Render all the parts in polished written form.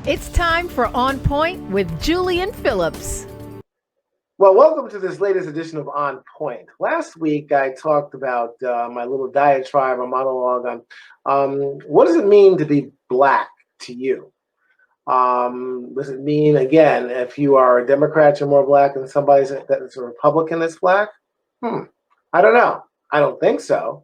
It's time for On Point with Julian Phillips. Well, welcome to this latest edition of On Point. Last week, I talked about my little diatribe or monologue on what does it mean to be Black to you? Does it mean, again, if you are a Democrat, you're more Black than somebody that's a Republican that's Black? I don't know. I don't think so.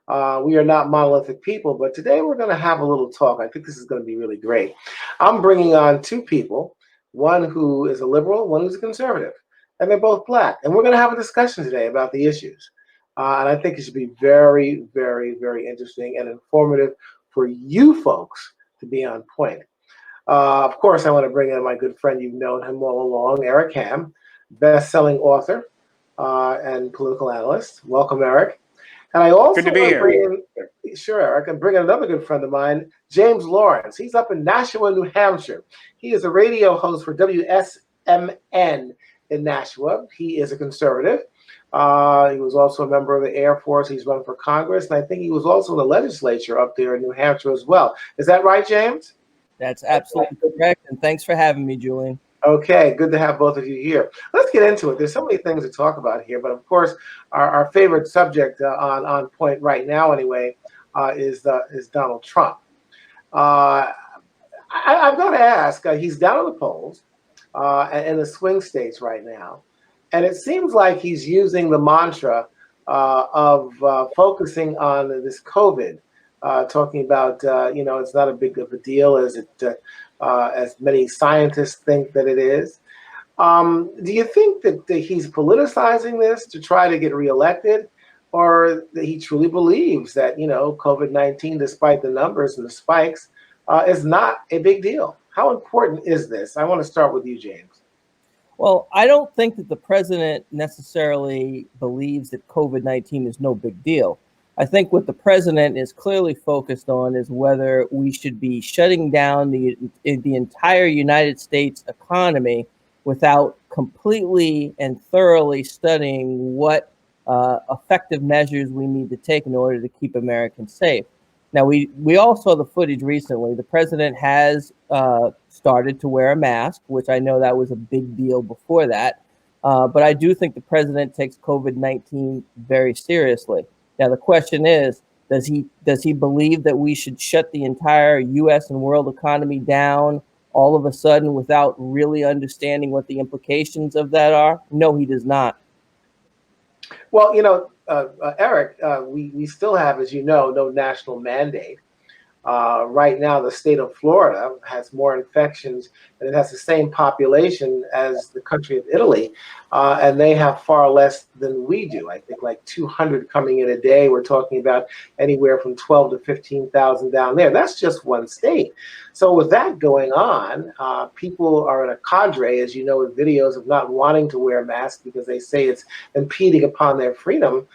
We are not monolithic people, but today we're going to have a little talk. I think this is going to be really great. I'm bringing on two people, one who is a liberal, one who's a conservative, and they're both Black. And we're going to have a discussion today about the issues. And I think it should be very, very, very interesting and informative for you folks to be on point. Of course, I want to bring in my good friend. You've known him all along, Eric Ham, best-selling author and political analyst. Welcome, Eric. And I also Good to be here. bring in, sure, Eric, and bring in another good friend of mine, James Lawrence. He's up in Nashua, New Hampshire. He is a radio host for WSMN in Nashua. He is a conservative. He was also a member of the Air Force. He's run for Congress, and I think he was also in the legislature up there in New Hampshire as well. Is that right, James? That's absolutely correct, and thanks for having me, Julian. Okay, good to have both of you here. Let's get into it. There's so many things to talk about here, but of course, our favorite subject on point right now, anyway, is Donald Trump. I've got to ask. He's down in the polls in the swing states right now, and it seems like he's using the mantra of focusing on this COVID, talking about it's not a big of a deal as many scientists think that it is. Do you think that he's politicizing this to try to get reelected, or that he truly believes that COVID-19, despite the numbers and the spikes, is not a big deal? How important is this? I want to start with you, James. Well, I don't think that the president necessarily believes that COVID-19 is no big deal. I think what the president is clearly focused on is whether we should be shutting down the entire United States economy without completely and thoroughly studying what effective measures we need to take in order to keep Americans safe. Now, we all saw the footage recently. The president has started to wear a mask, which I know that was a big deal before that. But I do think the president takes COVID-19 very seriously. Now, the question is, does he believe that we should shut the entire U.S. and world economy down all of a sudden without really understanding what the implications of that are? No, he does not. Well, Eric, we still have, as you know, no national mandate. Right now, the state of Florida has more infections, and it has the same population as the country of Italy, and they have far less than we do. I think like 200 coming in a day. We're talking about anywhere from 12 to 15,000 down there. That's just one state. So with that going on, people are in a cadre, as you know, with videos of not wanting to wear masks because they say it's impeding upon their freedom.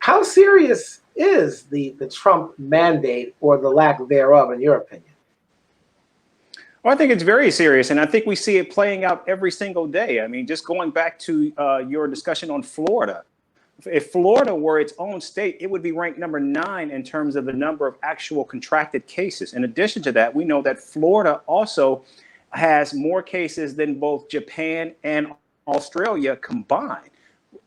How serious is the Trump mandate, or the lack thereof, in your opinion? Well, I think it's very serious, and I think we see it playing out every single day. I mean, just going back to your discussion on Florida. If Florida were its own state, it would be ranked number 9 in terms of the number of actual contracted cases. In addition to that, we know that Florida also has more cases than both Japan and Australia combined.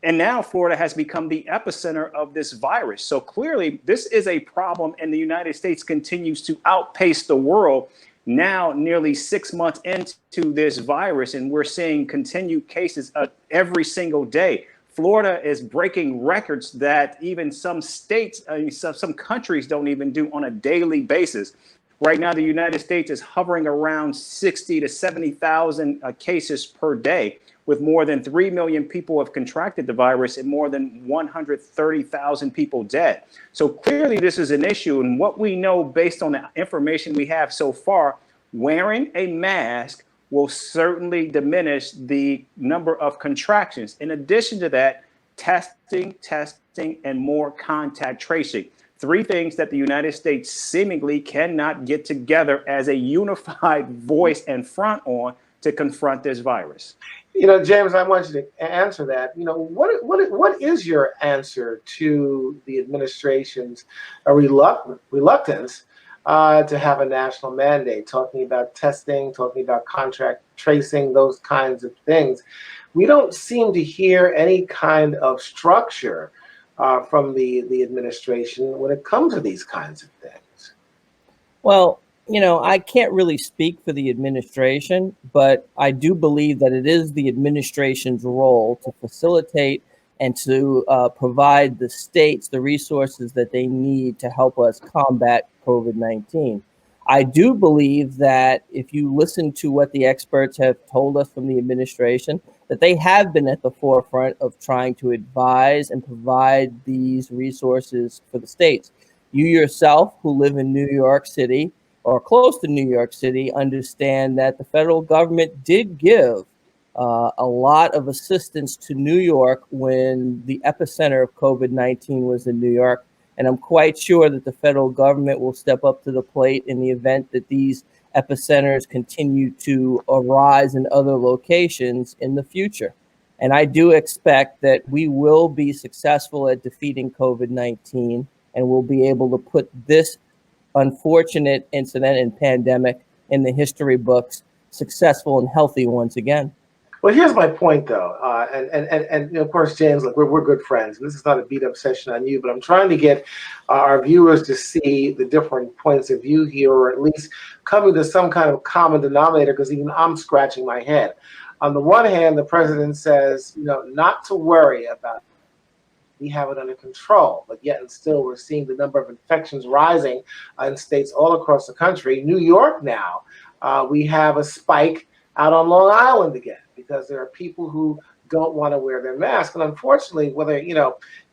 And now Florida has become the epicenter of this virus. So clearly, this is a problem, and the United States continues to outpace the world now nearly 6 months into this virus. And we're seeing continued cases every single day. Florida is breaking records that even some states, some countries don't even do on a daily basis. Right now, the United States is hovering around 60 to 70,000 cases per day, with more than 3 million people have contracted the virus and more than 130,000 people dead. So clearly this is an issue. And what we know based on the information we have so far, wearing a mask will certainly diminish the number of contractions. In addition to that, testing, and more contact tracing. 3 things that the United States seemingly cannot get together as a unified voice and front on to confront this virus. James, I want you to answer that. What is your answer to the administration's reluctance to have a national mandate, talking about testing, talking about contract tracing, those kinds of things. We don't seem to hear any kind of structure from the administration when it comes to these kinds of things. Well, I can't really speak for the administration, but I do believe that it is the administration's role to facilitate and to provide the states the resources that they need to help us combat COVID-19. I do believe that if you listen to what the experts have told us from the administration, that they have been at the forefront of trying to advise and provide these resources for the states. You yourself, who live in New York City or close to New York City, understand that the federal government did give a lot of assistance to New York when the epicenter of COVID-19 was in New York. And I'm quite sure that the federal government will step up to the plate in the event that these epicenters continue to arise in other locations in the future. And I do expect that we will be successful at defeating COVID-19, and we'll be able to put this unfortunate incident and pandemic in the history books, successful and healthy once again. Well, here's my point, though, and of course, James, look, we're good friends. This is not a beat up session on you, but I'm trying to get our viewers to see the different points of view here, or at least coming to some kind of common denominator, because even I'm scratching my head. On the one hand, the president says, not to worry about it. We have it under control, but yet and still we're seeing the number of infections rising in states all across the country. New York now, we have a spike out on Long Island again, because there are people who don't want to wear their mask. And unfortunately, whether you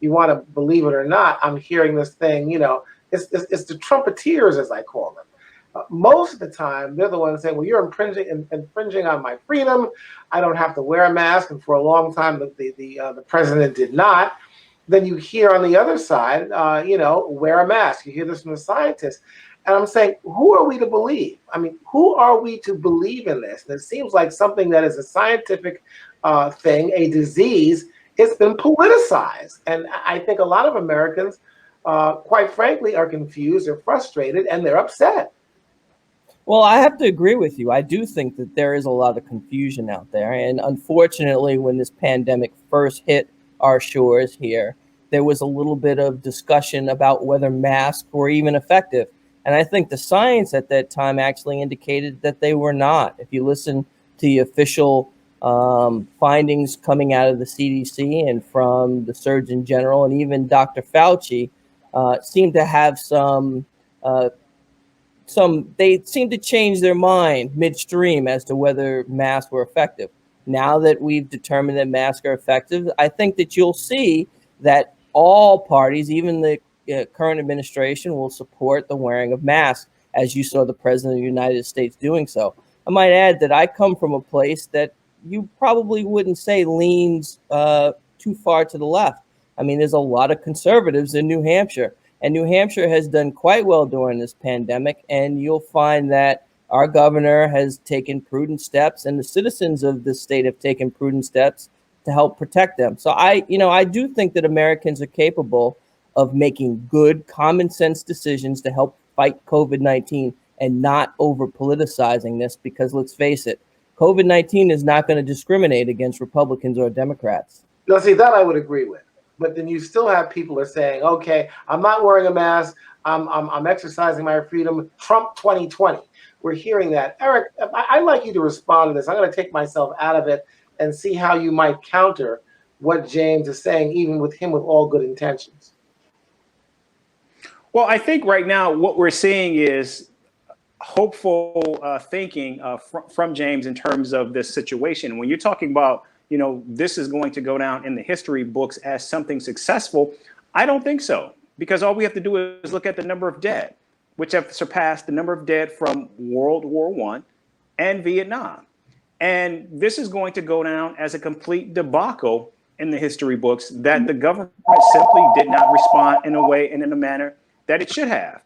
want to believe it or not, I'm hearing this thing, it's the trumpeters, as I call them. Most of the time, they're the ones saying, well, you're infringing on my freedom. I don't have to wear a mask. And for a long time, the president did not. Then you hear on the other side, wear a mask. You hear this from the scientists. And I'm saying, who are we to believe? I mean, who are we to believe in this? And it seems like something that is a scientific thing, a disease, it's been politicized. And I think a lot of Americans, quite frankly, are confused, they're frustrated, and they're upset. Well, I have to agree with you. I do think that there is a lot of confusion out there. And unfortunately, when this pandemic first hit our shores here, there was a little bit of discussion about whether masks were even effective. And I think the science at that time actually indicated that they were not. If you listen to the official findings coming out of the CDC and from the Surgeon General and even Dr. Fauci, seemed to have they seem to change their mind midstream as to whether masks were effective. Now that we've determined that masks are effective, I think that you'll see that all parties, even the current administration, will support the wearing of masks, as you saw the President of the United States doing so. I might add that I come from a place that you probably wouldn't say leans too far to the left. I mean, there's a lot of conservatives in New Hampshire, and New Hampshire has done quite well during this pandemic, and you'll find that our governor has taken prudent steps, and the citizens of the state have taken prudent steps to help protect them. So I do think that Americans are capable of making good, common sense decisions to help fight COVID-19 and not over politicizing this, because let's face it, COVID-19 is not going to discriminate against Republicans or Democrats. Now, see, that I would agree with. But then you still have people who are saying, okay, I'm not wearing a mask. I'm exercising my freedom. Trump 2020. We're hearing that. Eric, I'd like you to respond to this. I'm going to take myself out of it and see how you might counter what James is saying, even with him with all good intentions. Well, I think right now what we're seeing is hopeful thinking from James in terms of this situation. When you're talking about, this is going to go down in the history books as something successful, I don't think so, because all we have to do is look at the number of dead, which have surpassed the number of dead from World War I and Vietnam. And this is going to go down as a complete debacle in the history books, that the government simply did not respond in a way and in a manner that it should have.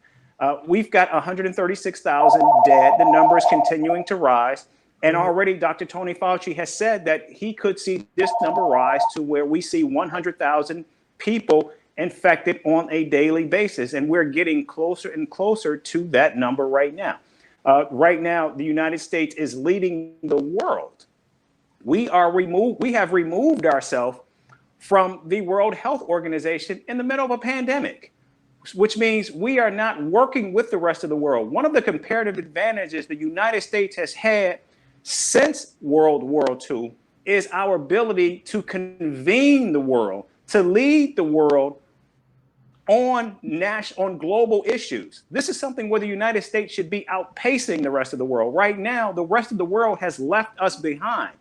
We've got 136,000 dead. The number is continuing to rise. And already Dr. Tony Fauci has said that he could see this number rise to where we see 100,000 people infected on a daily basis. And we're getting closer and closer to that number right now. Right now, the United States is leading the world. We have removed ourselves from the World Health Organization in the middle of a pandemic, which means we are not working with the rest of the world. One of the comparative advantages the United States has had since World War II is our ability to convene the world, to lead the world on global issues. This is something where the United States should be outpacing the rest of the world. Right now, the rest of the world has left us behind.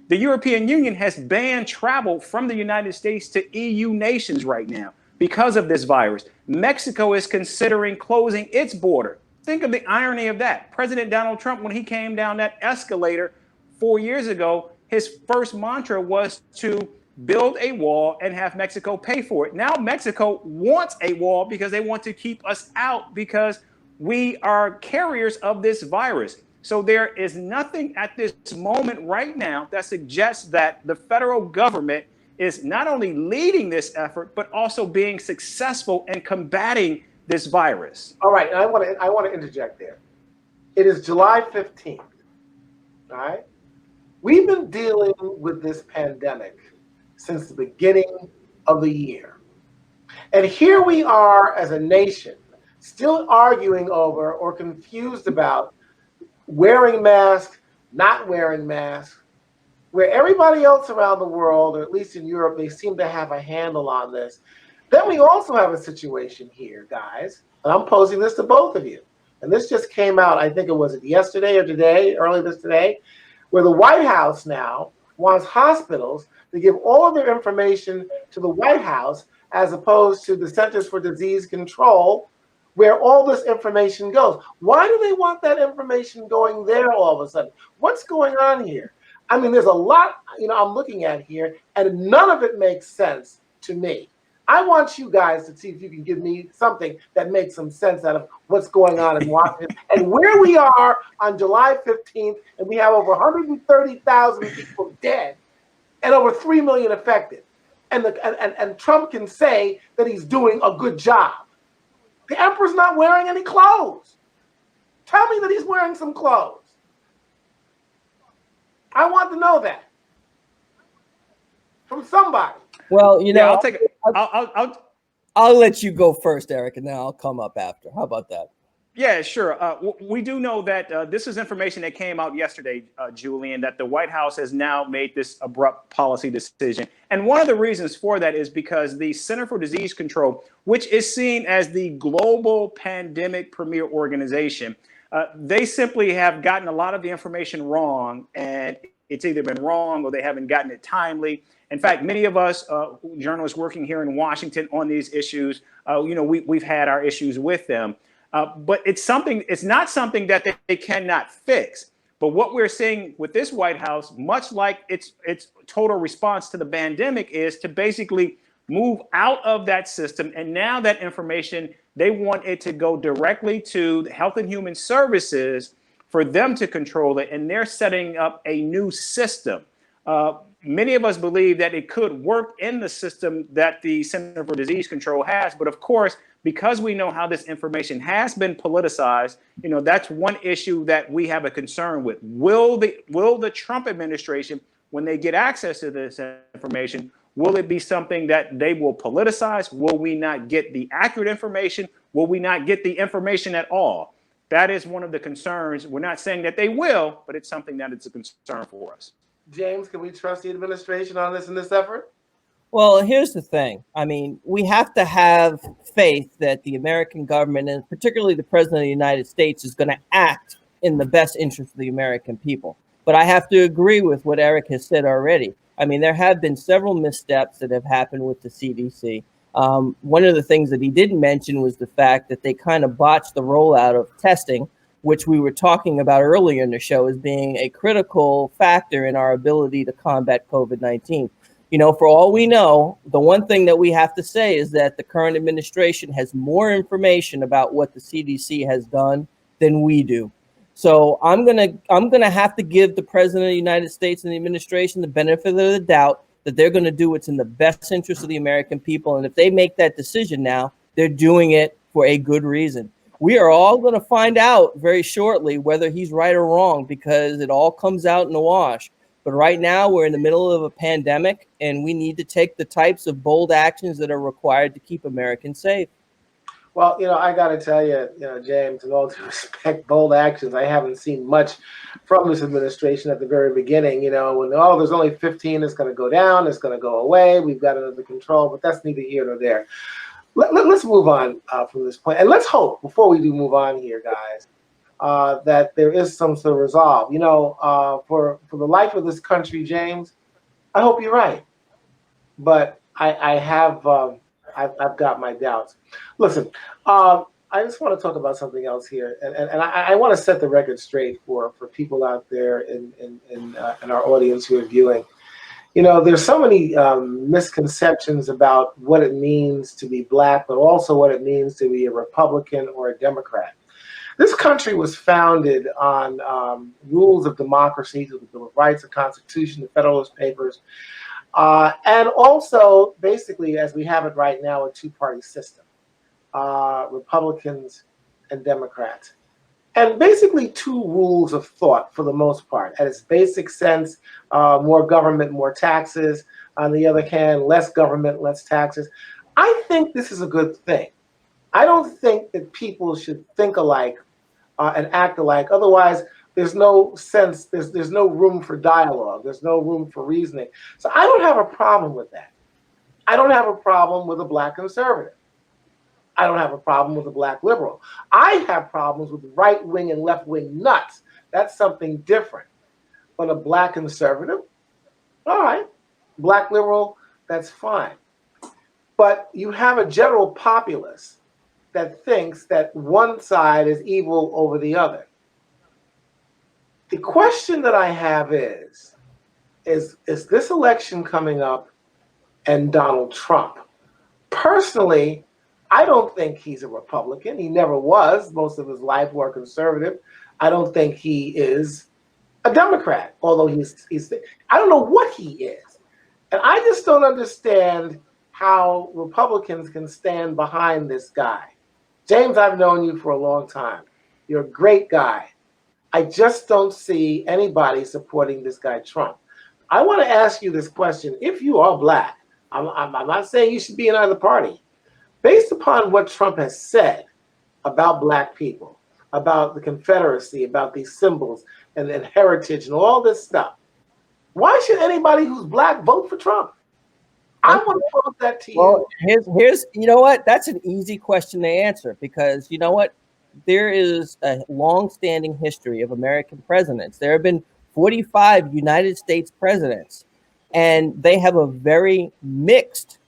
The European Union has banned travel from the United States to EU nations right now because of this virus. Mexico is considering closing its border. Think of the irony of that. President Donald Trump, when he came down that escalator 4 years ago, his first mantra was to build a wall and have Mexico pay for it. Now Mexico wants a wall because they want to keep us out because we are carriers of this virus. So there is nothing at this moment right now that suggests that the federal government is not only leading this effort, but also being successful in combating this virus. All right, and I want to interject there. It is July 15th, all right? We've been dealing with this pandemic since the beginning of the year. And here we are as a nation still arguing over or confused about wearing masks, not wearing masks, where everybody else around the world, or at least in Europe, they seem to have a handle on this. Then we also have a situation here, guys, and I'm posing this to both of you. And this just came out, I think it was yesterday or today, early this today, where the White House now wants hospitals to give all of their information to the White House as opposed to the Centers for Disease Control, where all this information goes. Why do they want that information going there all of a sudden? What's going on here? I mean, there's a lot, I'm looking at here, and none of it makes sense to me. I want you guys to see if you can give me something that makes some sense out of what's going on in Washington and where we are on July 15th, and we have over 130,000 people dead and over 3 million affected. And Trump can say that he's doing a good job. The emperor's not wearing any clothes. Tell me that he's wearing some clothes. I want to know that from somebody. Well, I'll take it. I'll let you go first, Eric, and then I'll come up after. How about that? Yeah, sure. We do know that this is information that came out yesterday, Julian, that the White House has now made this abrupt policy decision. And one of the reasons for that is because the Center for Disease Control, which is seen as the global pandemic premier organization, they simply have gotten a lot of the information wrong, and it's either been wrong or they haven't gotten it timely. In fact, many of us journalists working here in Washington on these issues, we've had our issues with them. But it's not something that they cannot fix. But what we're seeing with this White House, much like its total response to the pandemic, is to basically move out of that system. And now that information, they want it to go directly to the Health and Human Services for them to control it. And they're setting up a new system. Many of us believe that it could work in the system that the Center for Disease Control has. But of course, because we know how this information has been politicized, that's one issue that we have a concern with. Will the Trump administration, when they get access to this information, will it be something that they will politicize? Will we not get the accurate information? Will we not get the information at all? That is one of the concerns. We're not saying that they will, but it's something that it's a concern for us. James, can we trust the administration on this in this effort? Well, here's the thing. I mean, we have to have faith that the American government, and particularly the president of the United States, is going to act in the best interest of the American people. But I have to agree with what Eric has said already. I mean, there have been several missteps that have happened with the CDC. One of the things that he didn't mention was the fact that they kind of botched the rollout of testing, which we were talking about earlier in the show as being a critical factor in our ability to combat COVID-19. For all we know, the one thing that we have to say is that the current administration has more information about what the CDC has done than we do. So I'm gonna have to give the president of the United States and the administration the benefit of the doubt that they're going to do what's in the best interest of the American people. And if they make that decision now, they're doing it for a good reason. We are all going to find out very shortly whether he's right or wrong, because it all comes out in the wash. But right now we're in the middle of a pandemic, and we need to take the types of bold actions that are required to keep Americans safe. Well, I got to tell you, James, in all due respect, bold actions, I haven't seen much from this administration at the very beginning. When, there's only 15, it's going to go down, it's going to go away, we've got it under control, but that's neither here nor there. Let's move on from this point. And let's hope, before we do move on here, guys, that there is some sort of resolve. For the life of this country, James, I hope you're right. But I've got my doubts. Listen, I just want to talk about something else here, and I want to set the record straight for people out there in our audience who are viewing. There's so many misconceptions about what it means to be black, but also what it means to be a Republican or a Democrat. This country was founded on rules of democracy, through the Bill of Rights, the Constitution, the Federalist Papers, and also, basically, as we have it right now, a two-party system, Republicans and Democrats. And basically two rules of thought for the most part. At its basic sense, more government, more taxes. On the other hand, less government, less taxes. I think this is a good thing. I don't think that people should think alike and act alike. Otherwise, there's no sense, there's no room for dialogue. There's no room for reasoning. So I don't have a problem with that. I don't have a problem with a black conservative. I don't have a problem with a black liberal. I have problems with right-wing and left-wing nuts. That's something different. But a black conservative, all right. Black liberal, that's fine. But you have a general populace that thinks that one side is evil over the other. The question that I have is this election coming up and Donald Trump? Personally, I don't think he's a Republican. He never was. Most of his life or conservative. I don't think he is a Democrat, although he's I don't know what he is. And I just don't understand how Republicans can stand behind this guy. James, I've known you for a long time. You're a great guy. I just don't see anybody supporting this guy, Trump. I want to ask you this question. If you are black, I'm not saying you should be in either party. Based upon what Trump has said about black people, about the Confederacy, about these symbols and heritage and all this stuff, why should anybody who's black vote for Trump? I want to pose that to you. Well, here's you know what? That's an easy question to answer, because you know what? There is a long-standing history of American presidents. There have been 45 United States presidents, and they have a very mixed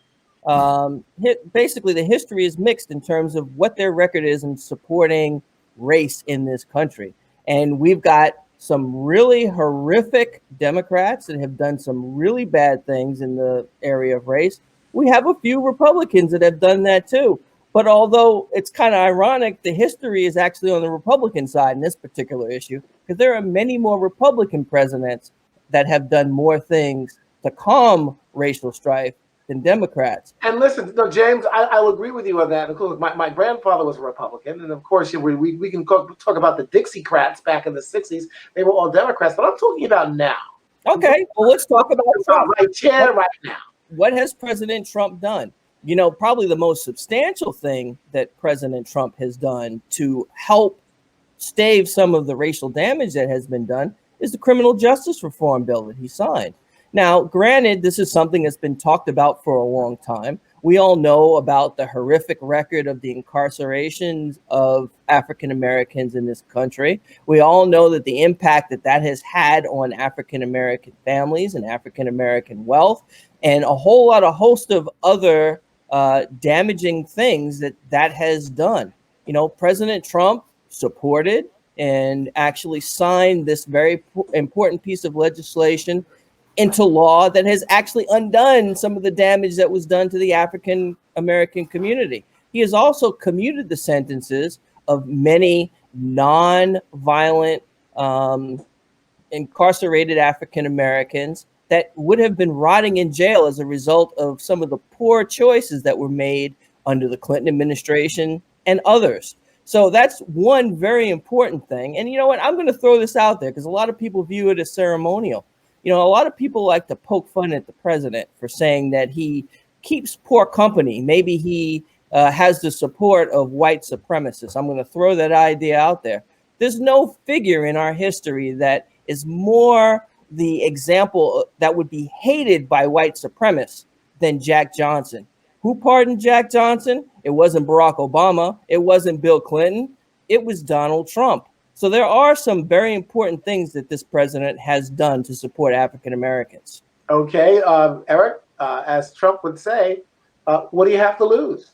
basically the history is mixed in terms of what their record is in supporting race in this country. And we've got some really horrific Democrats that have done some really bad things in the area of race. We have a few Republicans that have done that too. But although it's kind of ironic, the history is actually on the Republican side in this particular issue, because there are many more Republican presidents that have done more things to calm racial strife than Democrats. And listen, no, James, I'll agree with you on that. Of course, my grandfather was a Republican, and of course, we can talk about the Dixiecrats back in the 60s. They were all Democrats, but I'm talking about now. Okay, well, let's talk about Trump. Right here, right now. What has President Trump done? Probably the most substantial thing that President Trump has done to help stave some of the racial damage that has been done is the criminal justice reform bill that he signed. Now, granted, this is something that's been talked about for a long time. We all know about the horrific record of the incarcerations of African Americans in this country. We all know that the impact that has had on African American families and African American wealth, and a host of other damaging things that has done. President Trump supported and actually signed this very important piece of legislation into law that has actually undone some of the damage that was done to the African American community. He has also commuted the sentences of many non-violent incarcerated African Americans that would have been rotting in jail as a result of some of the poor choices that were made under the Clinton administration and others. So that's one very important thing. And you know what? I'm going to throw this out there because a lot of people view it as ceremonial. You know, a lot of people like to poke fun at the president for saying that he keeps poor company. Maybe he has the support of white supremacists. I'm going to throw that idea out there. There's no figure in our history that is more the example that would be hated by white supremacists than Jack Johnson. Who pardoned Jack Johnson? It wasn't Barack Obama. It wasn't Bill Clinton. It was Donald Trump. So there are some very important things that this president has done to support African Americans. Okay, Eric, as Trump would say, what do you have to lose?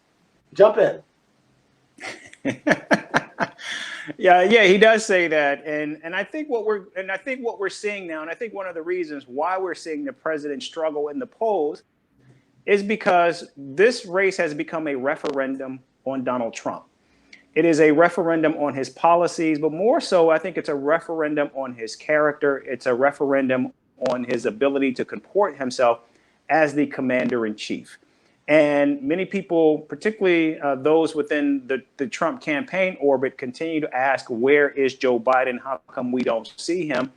Jump in. Yeah, he does say that, and I think what we're seeing now, and I think one of the reasons why we're seeing the president struggle in the polls is because this race has become a referendum on Donald Trump. It is a referendum on his policies, but more so, I think it's a referendum on his character. It's a referendum on his ability to comport himself as the commander in chief. And many people, particularly those within the Trump campaign orbit, continue to ask, where is Joe Biden? How come we don't see him?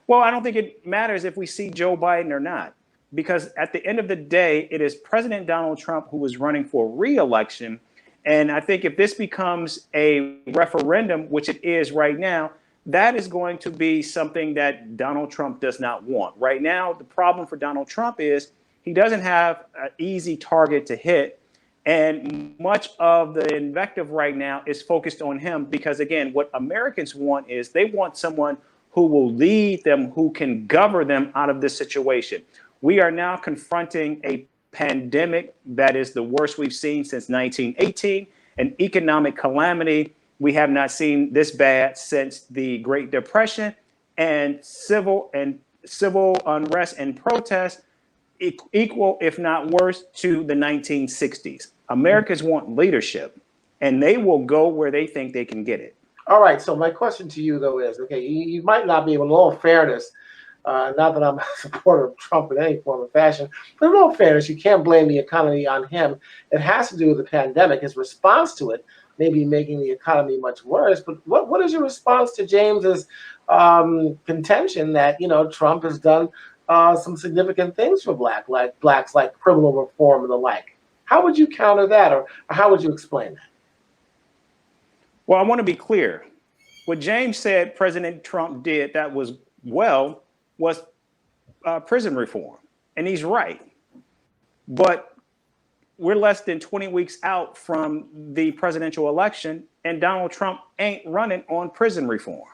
Well, I don't think it matters if we see Joe Biden or not, because at the end of the day, it is President Donald Trump who is running for re-election. And I think if this becomes a referendum, which it is right now, that is going to be something that Donald Trump does not want. Right now, the problem for Donald Trump is he doesn't have an easy target to hit. And much of the invective right now is focused on him because, again, what Americans want is they want someone who will lead them, who can govern them out of this situation. We are now confronting a pandemic that is the worst we've seen since 1918, an economic calamity we have not seen this bad since the Great Depression, and civil unrest and protests equal, if not worse, to the 1960s. Americans want leadership, and they will go where they think they can get it. All right. So my question to you, though, is, okay, you might not be able, in all fairness, not that I'm a supporter of Trump in any form or fashion, but in all fairness, you can't blame the economy on him. It has to do with the pandemic. His response to it may be making the economy much worse. But what is your response to James's contention that, you know, Trump has done some significant things for blacks, like criminal reform and the like? How would you counter that, or how would you explain that? Well, I want to be clear. What James said President Trump did that was prison reform. And he's right. But we're less than 20 weeks out from the presidential election, and Donald Trump ain't running on prison reform.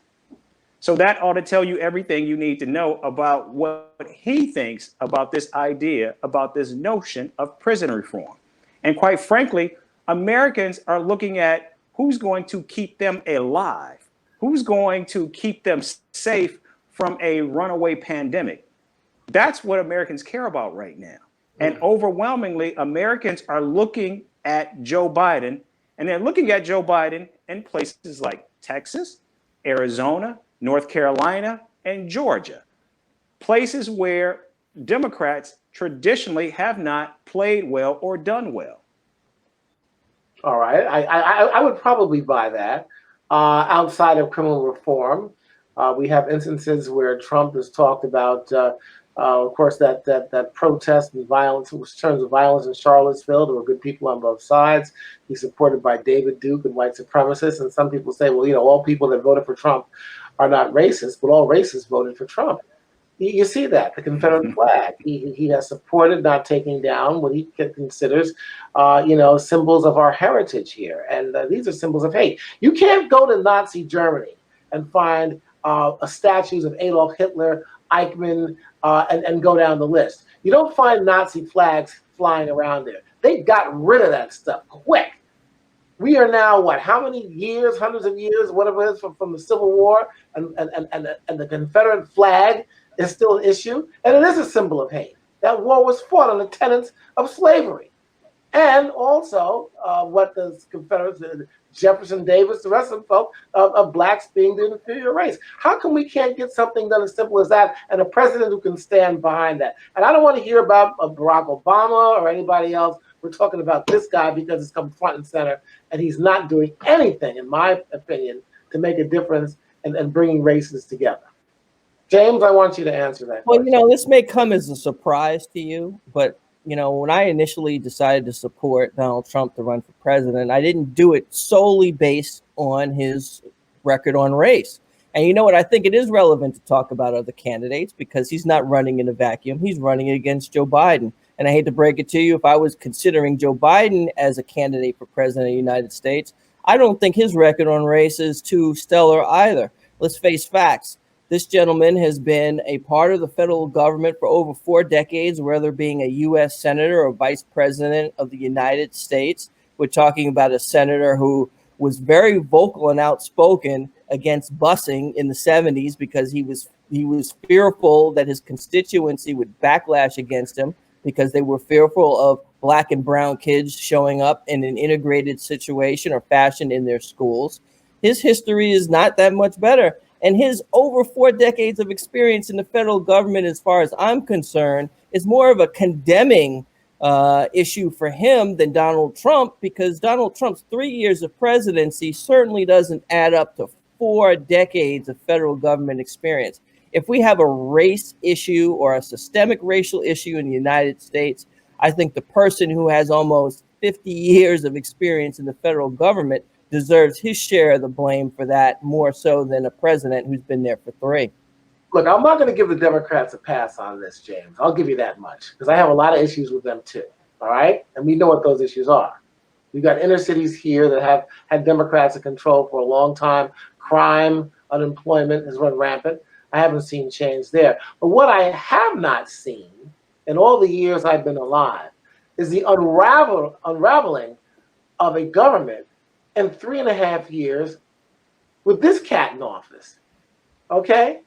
So that ought to tell you everything you need to know about what he thinks about this idea, about this notion of prison reform. And quite frankly, Americans are looking at who's going to keep them alive, who's going to keep them safe from a runaway pandemic. That's what Americans care about right now. And overwhelmingly, Americans are looking at Joe Biden, and they're looking at Joe Biden in places like Texas, Arizona, North Carolina, and Georgia, places where Democrats traditionally have not played well or done well. All right. I would probably buy that. Outside of criminal reform, we have instances where Trump has talked about, of course, that protest and violence, terms of violence in Charlottesville. There were good people on both sides. He's supported by David Duke and white supremacists. And some people say, well, you know, all people that voted for Trump are not racist, but all racists voted for Trump. You see that, the Confederate flag. He has supported not taking down what he considers, symbols of our heritage here. And these are symbols of hate. You can't go to Nazi Germany and find statues of Adolf Hitler, Eichmann, and go down the list. You don't find Nazi flags flying around there. They got rid of that stuff quick. We are now, what, how many years, hundreds of years, whatever it is, from the Civil War, and the Confederate flag is still an issue, and it is a symbol of hate. That war was fought on the tenets of slavery. and also what the Confederates, Jefferson Davis, the rest of the folk of blacks being the inferior race. How come we can't get something done as simple as that, and a president who can stand behind that? And I don't want to hear about Barack Obama or anybody else. We're talking about this guy because it's come front and center, and he's not doing anything, in my opinion, to make a difference and bringing races together. James, I want you to answer that question. Well, this may come as a surprise to you, but when I initially decided to support Donald Trump to run for president, I didn't do it solely based on his record on race. And you know what? I think it is relevant to talk about other candidates because he's not running in a vacuum. He's running against Joe Biden. And I hate to break it to you, if I was considering Joe Biden as a candidate for president of the United States, I don't think his record on race is too stellar either. Let's face facts. This gentleman has been a part of the federal government for over 4 decades, whether being a U.S. senator or vice president of the United States. We're talking about a senator who was very vocal and outspoken against busing in the 70s because he was fearful that his constituency would backlash against him because they were fearful of black and brown kids showing up in an integrated situation or fashion in their schools. His history is not that much better. And his over 4 decades of experience in the federal government, as far as I'm concerned, is more of a condemning issue for him than Donald Trump, because Donald Trump's 3 years of presidency certainly doesn't add up to 4 decades of federal government experience. If we have a race issue or a systemic racial issue in the United States, I think the person who has almost 50 years of experience in the federal government deserves his share of the blame for that more so than a president who's been there for 3. Look, I'm not going to give the Democrats a pass on this, James. I'll give you that much because I have a lot of issues with them too. All right. And we know what those issues are. We've got inner cities here that have had Democrats in control for a long time. Crime, unemployment has run rampant. I haven't seen change there. But what I have not seen in all the years I've been alive is the unraveling of a government in 3.5 years with this cat in office. Okay?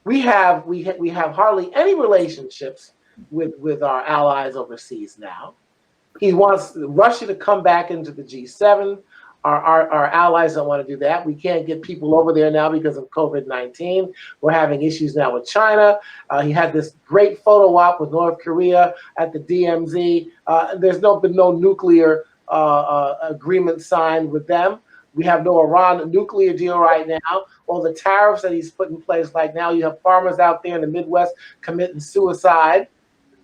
We have hardly any relationships with our allies overseas now. He wants Russia to come back into the G7. Our allies don't want to do that. We can't get people over there now because of COVID-19. We're having issues now with China. He had this great photo op with North Korea at the DMZ. There's been no nuclear agreement signed with them. We have no Iran nuclear deal right now. All the tariffs that he's put in place right now, you have farmers out there in the Midwest committing suicide.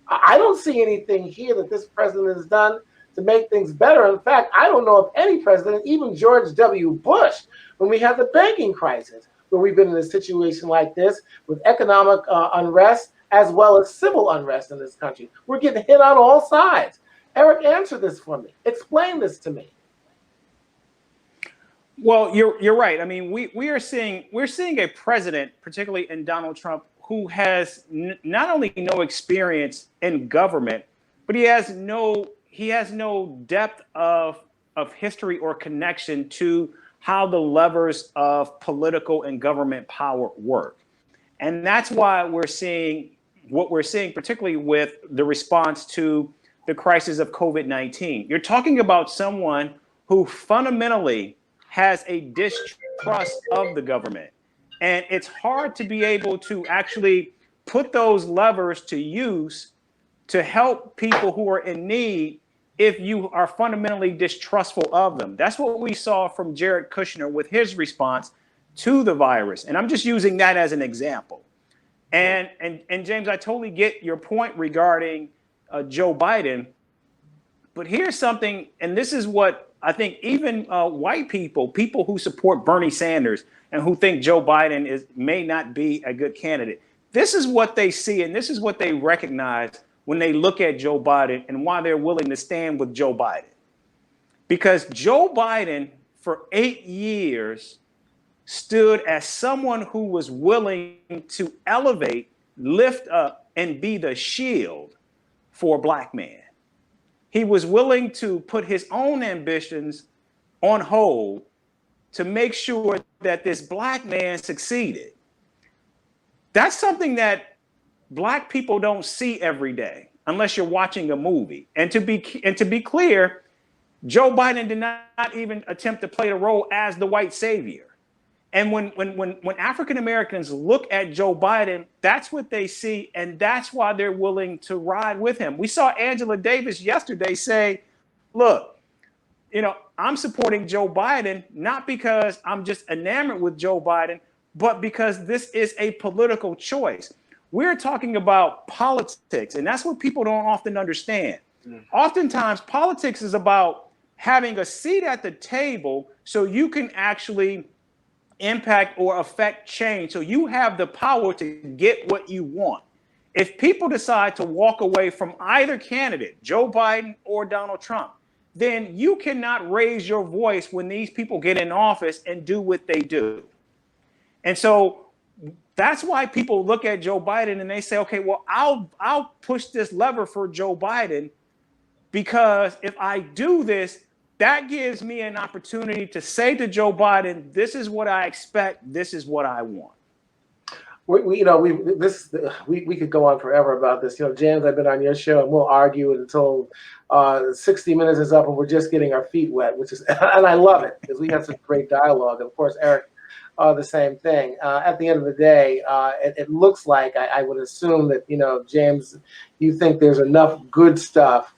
I don't see anything here that this president has done to make things better. In fact, I don't know of any president, even George W. Bush, when we had the banking crisis, where we've been in a situation like this with economic unrest as well as civil unrest in this country. We're getting hit on all sides. Eric, answer this for me. Explain this to me. Well, you're right. I mean, we're seeing a president, particularly in Donald Trump, who has not only no experience in government, but he has no depth of history or connection to how the levers of political and government power work. And that's why we're seeing what we're seeing, particularly with the response to the crisis of COVID-19. You're talking about someone who fundamentally has a distrust of the government. And it's hard to be able to actually put those levers to use to help people who are in need if you are fundamentally distrustful of them. That's what we saw from Jared Kushner with his response to the virus. And I'm just using that as an example. And James, I totally get your point regarding Joe Biden. But here's something, and this is what I think even white people who support Bernie Sanders and who think Joe Biden may not be a good candidate, this is what they see and this is what they recognize when they look at Joe Biden and why they're willing to stand with Joe Biden. Because Joe Biden, for 8 years, stood as someone who was willing to elevate, lift up, and be the shield for a black man. He was willing to put his own ambitions on hold to make sure that this black man succeeded. That's something that black people don't see every day. unless you're watching a movie. And to be clear, Joe Biden did not even attempt to play the role as the white savior. And when African Americans look at Joe Biden, that's what they see, and that's why they're willing to ride with him. We saw Angela Davis yesterday say, look, I'm supporting Joe Biden, not because I'm just enamored with Joe Biden, but because this is a political choice. We're talking about politics, and that's what people don't often understand. Oftentimes, politics is about having a seat at the table so you can actually impact or affect change, so you have the power to get what you want. If people decide to walk away from either candidate, Joe Biden or Donald Trump, then you cannot raise your voice when these people get in office and do what they do. And so that's why people look at Joe Biden and they say, okay, well, I'll push this lever for Joe Biden, because if I do this, that gives me an opportunity to say to Joe Biden, this is what I expect, this is what I want. We could go on forever about this. James, I've been on your show, and we'll argue until 60 minutes is up, and we're just getting our feet wet, and I love it because we have some great dialogue. And of course, Eric, the same thing. At the end of the day, it looks like I would assume that James, you think there's enough good stuff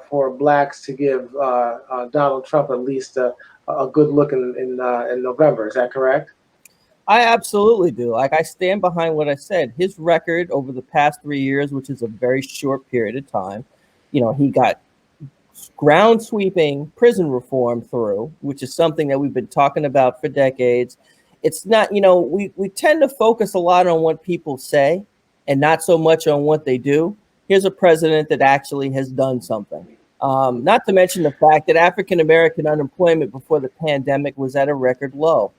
for blacks to give Donald Trump at least a good look in November. Is that correct? I absolutely do. Like, I stand behind what I said. His record over the past 3 years, which is a very short period of time, he got ground sweeping prison reform through, which is something that we've been talking about for decades. It's not, we tend to focus a lot on what people say and not so much on what they do. Here's a president that actually has done something. Not to mention the fact that African-American unemployment before the pandemic was at a record low.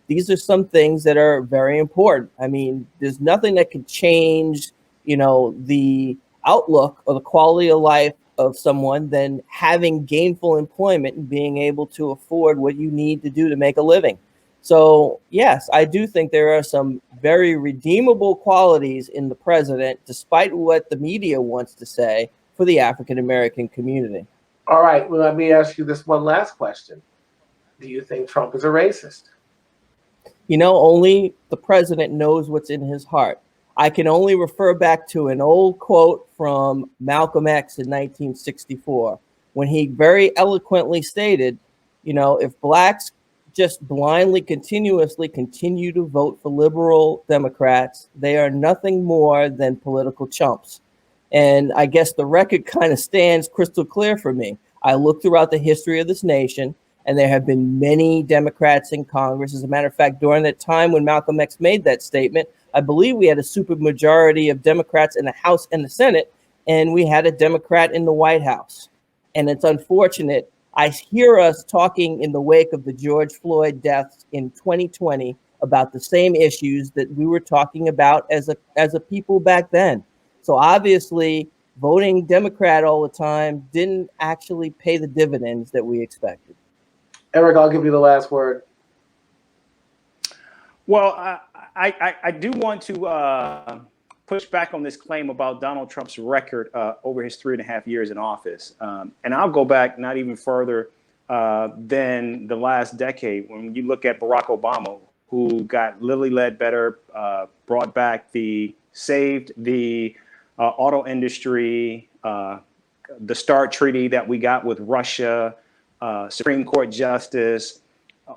These are some things that are very important. I mean, there's nothing that can change, the outlook or the quality of life of someone than having gainful employment and being able to afford what you need to do to make a living. So, yes, I do think there are some very redeemable qualities in the president, despite what the media wants to say, for the African-American community. All right. Well, let me ask you this one last question. Do you think Trump is a racist? Only the president knows what's in his heart. I can only refer back to an old quote from Malcolm X in 1964, when he very eloquently stated, if blacks just blindly, continuously continue to vote for liberal Democrats, they are nothing more than political chumps. And I guess the record kind of stands crystal clear for me. I look throughout the history of this nation, and there have been many Democrats in Congress. As a matter of fact, during that time when Malcolm X made that statement, I believe we had a supermajority of Democrats in the House and the Senate, and we had a Democrat in the White House. And it's unfortunate. I hear us talking in the wake of the George Floyd deaths in 2020 about the same issues that we were talking about as a people back then. So obviously, voting Democrat all the time didn't actually pay the dividends that we expected. Eric, I'll give you the last word. Well, I do want to push back on this claim about Donald Trump's record over his 3.5 years in office. And I'll go back not even further than the last decade. When you look at Barack Obama, who got Lilly Ledbetter, saved the auto industry, the START treaty that we got with Russia, Supreme Court justice,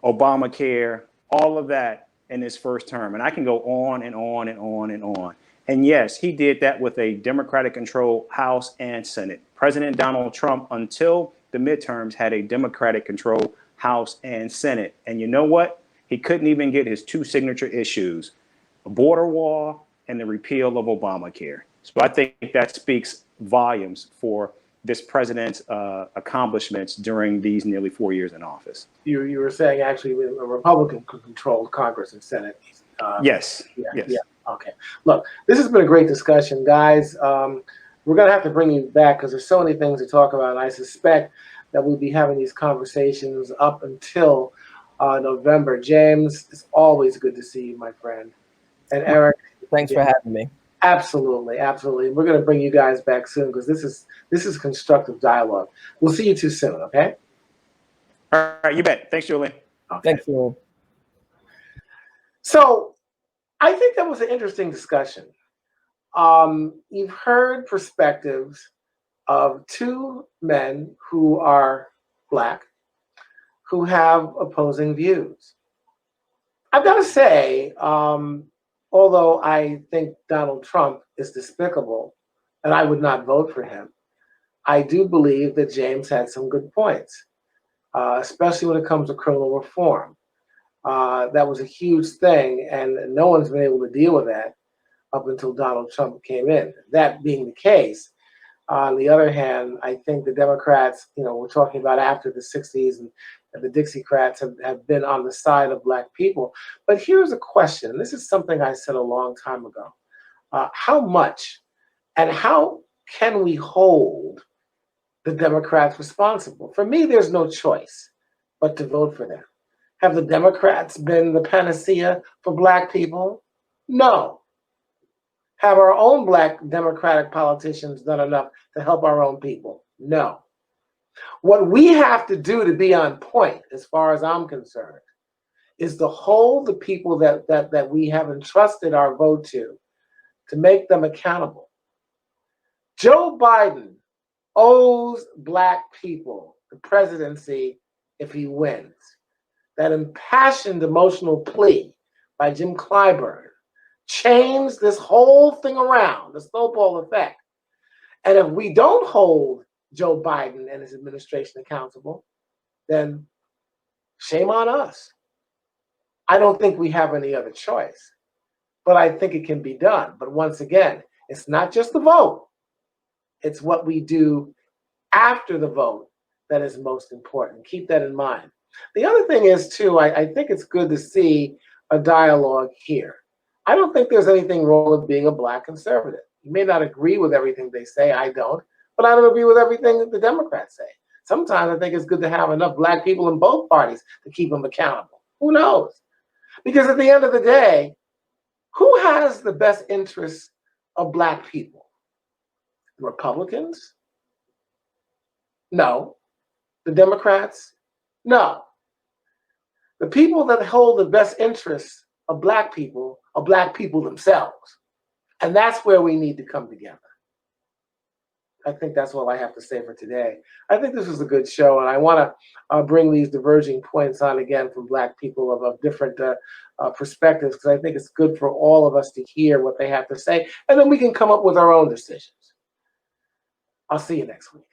Obamacare, all of that in his first term. And I can go on and on and on and on. And yes, he did that with a Democratic-controlled House and Senate. President Donald Trump, until the midterms, had a Democratic-controlled House and Senate. And you know what? He couldn't even get his two signature issues, a border wall and the repeal of Obamacare. So I think that speaks volumes for this president's accomplishments during these nearly 4 years in office. You were saying actually a Republican-controlled Congress and Senate. Yes. Yeah. Okay. Look, this has been a great discussion, guys. We're going to have to bring you back because there's so many things to talk about. And I suspect that we'll be having these conversations up until November. James, it's always good to see you, my friend. And Eric. Thanks for having me. Absolutely, absolutely. We're going to bring you guys back soon because this is constructive dialogue. We'll see you too soon. Okay. All right, you bet. Thanks, Julian. Okay. Thanks, Julian. So I think that was an interesting discussion. You've heard perspectives of two men who are Black, who have opposing views. I've got to say, although I think Donald Trump is despicable and I would not vote for him, I do believe that James had some good points, especially when it comes to criminal reform. That was a huge thing, and no one's been able to deal with that up until Donald Trump came in. That being the case, on the other hand, I think the Democrats, we're talking about after the 60s, and the Dixiecrats have been on the side of Black people. But here's a question, and this is something I said a long time ago. How much and how can we hold the Democrats responsible? For me, there's no choice but to vote for them. Have the Democrats been the panacea for Black people? No. Have our own Black Democratic politicians done enough to help our own people? No. What we have to do to be on point, as far as I'm concerned, is to hold the people that we have entrusted our vote to make them accountable. Joe Biden owes Black people the presidency if he wins. That impassioned emotional plea by Jim Clyburn changed this whole thing around, the snowball effect. And if we don't hold Joe Biden and his administration accountable, then shame on us. I don't think we have any other choice, but I think it can be done. But once again, it's not just the vote. It's what we do after the vote that is most important. Keep that in mind. The other thing is, too, I think it's good to see a dialogue here. I don't think there's anything wrong with being a Black conservative. You may not agree with everything they say, I don't, but I don't agree with everything that the Democrats say. Sometimes I think it's good to have enough Black people in both parties to keep them accountable. Who knows? Because at the end of the day, who has the best interests of Black people? The Republicans? No. The Democrats? No. The people that hold the best interests of Black people are Black people themselves. And that's where we need to come together. I think that's all I have to say for today. I think this was a good show, and I want to bring these diverging points on again from Black people of different perspectives, because I think it's good for all of us to hear what they have to say, and then we can come up with our own decisions. I'll see you next week.